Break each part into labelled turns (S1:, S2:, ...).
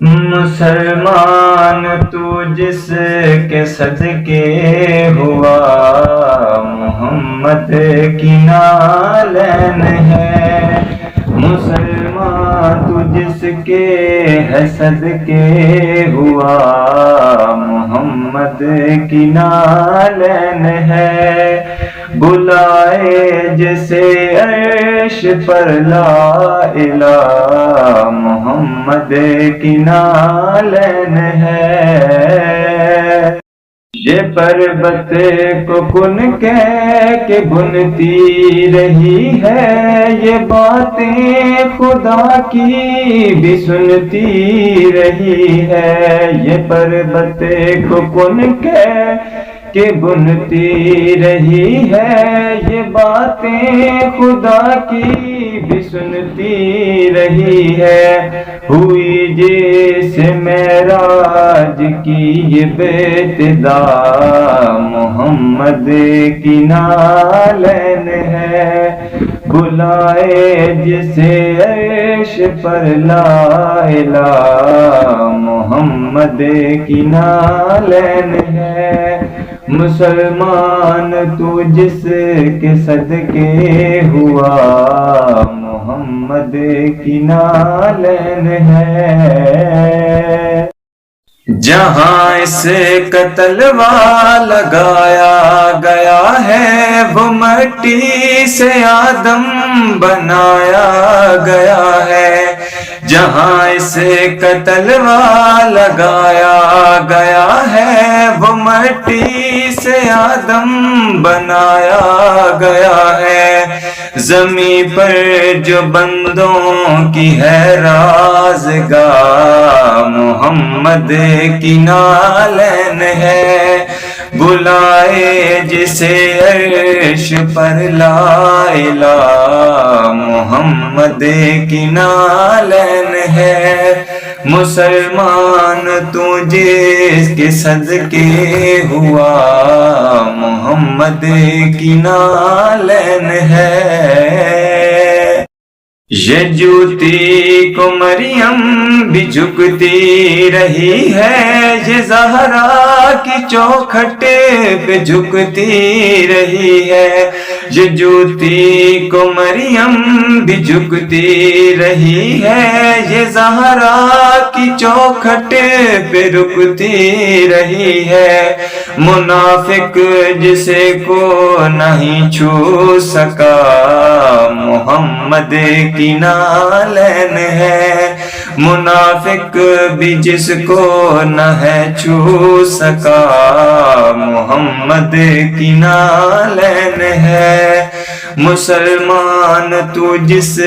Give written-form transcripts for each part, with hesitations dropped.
S1: مسلمان تو جس کے صدقے ہوا، محمد کی نالین ہے۔ مسلمان تو جس کے ہے صدقے ہوا، محمد کی نالین ہے۔ بلائے جسے عرش پر لا الہ، محمد کی نالین ہے۔ یہ پربت کو کن کہہ کے بنتی رہی ہے، یہ باتیں خدا کی بھی سنتی رہی ہے۔ یہ پربت کو کن کہہ کہ بنتی رہی ہے، یہ باتیں خدا کی بھی سنتی رہی ہے۔ ہوئی جس معراج کی یہ ابتدا، محمد کی نالین ہے۔ بلائے جسے عرش پر لا الہ، محمد کی نالین ہے۔ مسلمان تو جس کے صدقے ہوا، محمد کی نالین ہے۔ جہاں اس قتل لگایا گیا ہے، وہ مٹی سے آدم بنایا گیا ہے۔ جہاں اس قتل لگایا گیا ہے، وہ مٹی سے آدم بنایا گیا ہے۔ زمین پر جو بندوں کی ہے رازگاہ، محمد کی نالین ہے۔ بلائے جسے عرش پر لا الہ، محمد کی نالین ہے۔ مسلمان تو جس کے صدقے ہوا، محمد کی نالین ہے۔ یہ جوتی کو مریم بھی جھکتی رہی ہے، یہ زہرا کی چوکھٹ پہ جھکتی رہی ہے۔ یہ جوتی کو مریم بھی جھکتی رہی ہے، یہ زہرا کی چوکھٹ پہ رکتی رہی ہے۔ منافق جسے کو نہیں چھو سکا، محمد کی نالین ہے۔ منافق بھی جس کو نہ ہے چھو سکا، محمد کی نالین ہے۔ مسلمان تو جس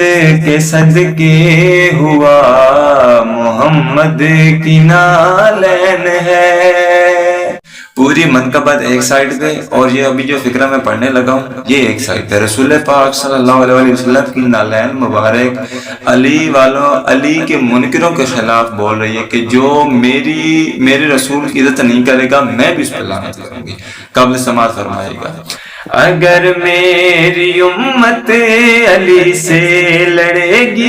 S1: کے صدقے ہوا، محمد کی نالین ہے۔ پوری منقبت ایک سائڈ پہ، اور یہ ابھی جو فقرہ میں پڑھنے لگا ہوں یہ ایک سائڈ پہ۔ رسول پاک صلی اللہ علیہ وسلم کی نالین مبارک علی والوں، علی کے منکروں کے خلاف بول رہی ہے کہ جو میرے رسول کی عزت نہیں کرے گا، میں بھی اس پر لعنت کروں گی۔ قبل سماعت فرمائے گا۔ اگر میری امت علی سے لڑے گی،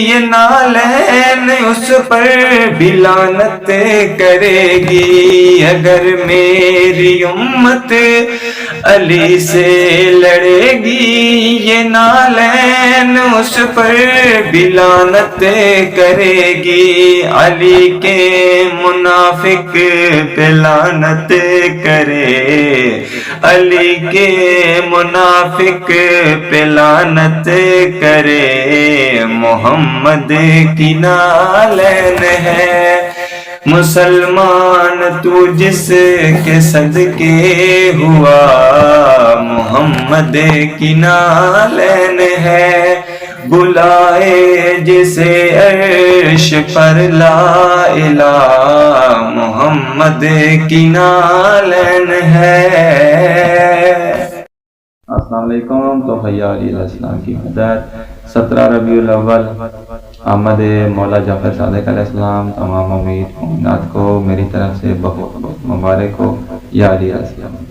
S1: یہ نالین اس پر بھی لعنت کرے گی۔ اگر میری امت علی سے لڑے گی، یہ نالین اس پر بھی لعنت کرے گی۔ علی کے منافق پہ لعنت کرے، علی کے منافق پہ لعنت کرے، محمد کی نالین ہے۔ مسلمان تو جس کے صدقے ہوا، محمد کی نالین ہے۔ بلائے جسے عرش پر لا الہ، محمد کی نالین ہے۔ السلام علیکم۔ تو حیا علیہ السلام کی مدد 17 ربیع الاول آمد مولا جعفر صادق علیہ السلام تمام امید مومنات کو میری طرف سے بہت بہت مبارک ہو۔ یا علیہ السلام۔